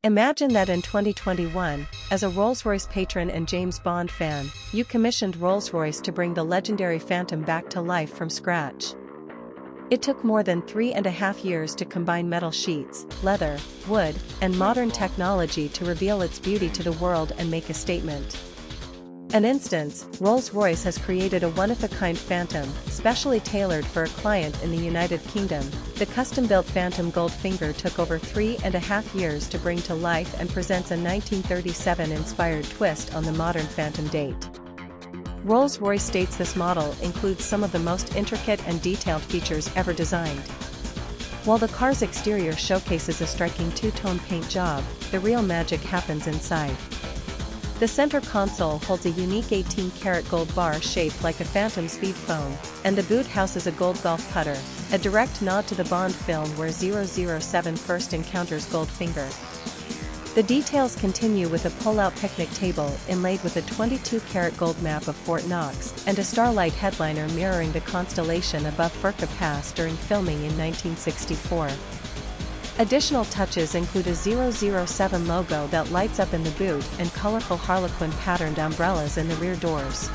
Imagine that in 2021, as a Rolls-Royce patron and James Bond fan, you commissioned Rolls-Royce to bring the legendary Phantom back to life from scratch. It took more than 3.5 years to combine metal sheets, leather, wood, and modern technology to reveal its beauty to the world and make a statement. An instance, Rolls-Royce has created a one-of-a-kind Phantom, specially tailored for a client in the United Kingdom. The custom-built Phantom Goldfinger took over 3.5 years to bring to life and presents a 1937-inspired twist on the modern Phantom date. Rolls-Royce states this model includes some of the most intricate and detailed features ever designed. While the car's exterior showcases a striking two-tone paint job, the real magic happens inside. The center console holds a unique 18-karat gold bar shaped like a Phantom speed phone, and the boot houses a gold golf putter, a direct nod to the Bond film where 007 first encounters Goldfinger. The details continue with a pull-out picnic table inlaid with a 22-karat gold map of Fort Knox and a starlight headliner mirroring the constellation above FURCA Pass during filming in 1964. Additional touches include a 007 logo that lights up in the boot and colorful Harlequin patterned umbrellas in the rear doors.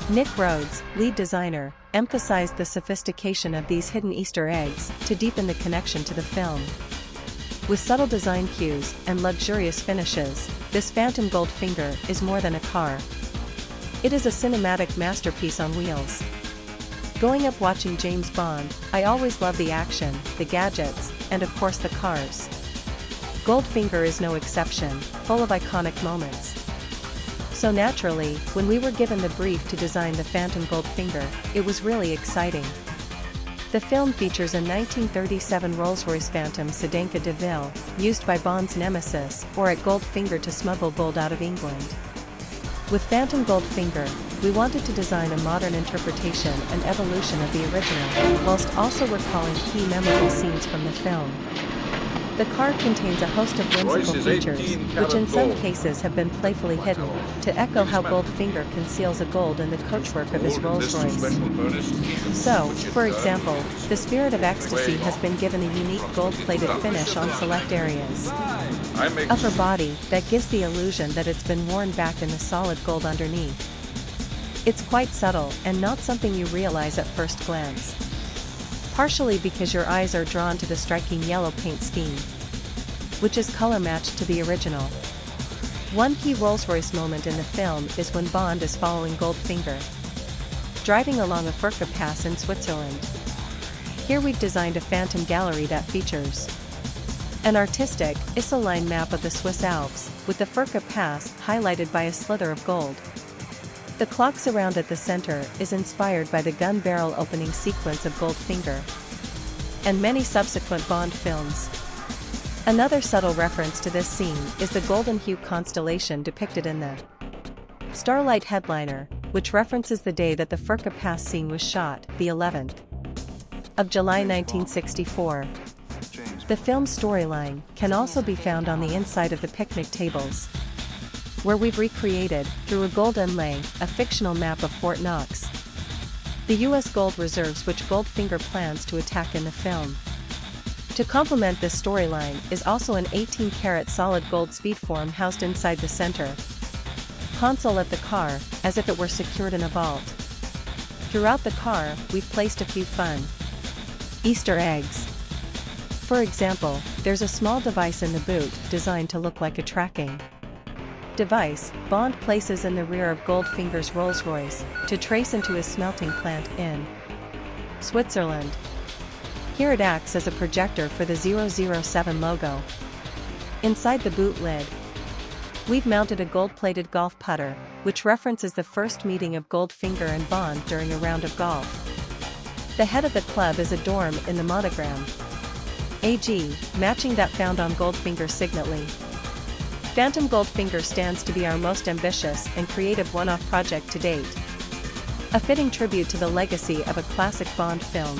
Nick Rhodes, lead designer, emphasized the sophistication of these hidden Easter eggs to deepen the connection to the film. With subtle design cues and luxurious finishes, this Phantom Goldfinger is more than a car. It is a cinematic masterpiece on wheels. Growing up watching James Bond, I always loved the action, the gadgets, and of course the cars. Goldfinger is no exception, full of iconic moments. So naturally, when we were given the brief to design the Phantom Goldfinger, it was really exciting. The film features a 1937 Rolls-Royce Phantom Sedanka de Ville, used by Bond's nemesis or at Goldfinger to smuggle gold out of England. With Phantom Goldfinger, we wanted to design a modern interpretation and evolution of the original, whilst also recalling key memorable scenes from the film. The car contains a host of whimsical features, which in some cases have been playfully hidden, to echo how Goldfinger conceals a gold in the coachwork of his Rolls-Royce. So, for example, the Spirit of Ecstasy has been given a unique gold-plated finish on select areas. Upper body that gives the illusion that it's been worn back in the solid gold underneath. It's quite subtle and not something you realize at first glance. Partially because your eyes are drawn to the striking yellow paint scheme, which is color matched to the original. One key Rolls-Royce moment in the film is when Bond is following Goldfinger, driving along a FURCA Pass in Switzerland. Here we've designed a Phantom gallery that features an artistic, Isoline map of the Swiss Alps, with the FURCA Pass highlighted by a slither of gold. The clock surround at the center is inspired by the gun barrel opening sequence of Goldfinger and many subsequent Bond films. Another subtle reference to this scene is the golden hue constellation depicted in the starlight headliner, which references the day that the FURCA Pass scene was shot, the 11th of July 1964. The film's storyline can also be found on the inside of the picnic tables, where we've recreated, through a gold inlay, a fictional map of Fort Knox, the U.S. gold reserves which Goldfinger plans to attack in the film. To complement this storyline is also an 18-karat solid gold speedform housed inside the center console of the car, as if it were secured in a vault. Throughout the car, we've placed a few fun Easter eggs. For example, there's a small device in the boot designed to look like a tracking device Bond places in the rear of Goldfinger's Rolls-Royce to trace into his smelting plant in Switzerland. Here it acts as a projector for the 007 logo. Inside the boot lid, we've mounted a gold-plated golf putter, which references the first meeting of Goldfinger and Bond during a round of golf. The head of the club is adorned in the monogram AG, matching that found on Goldfinger's signature. Phantom Goldfinger stands to be our most ambitious and creative one-off project to date. A fitting tribute to the legacy of a classic Bond film.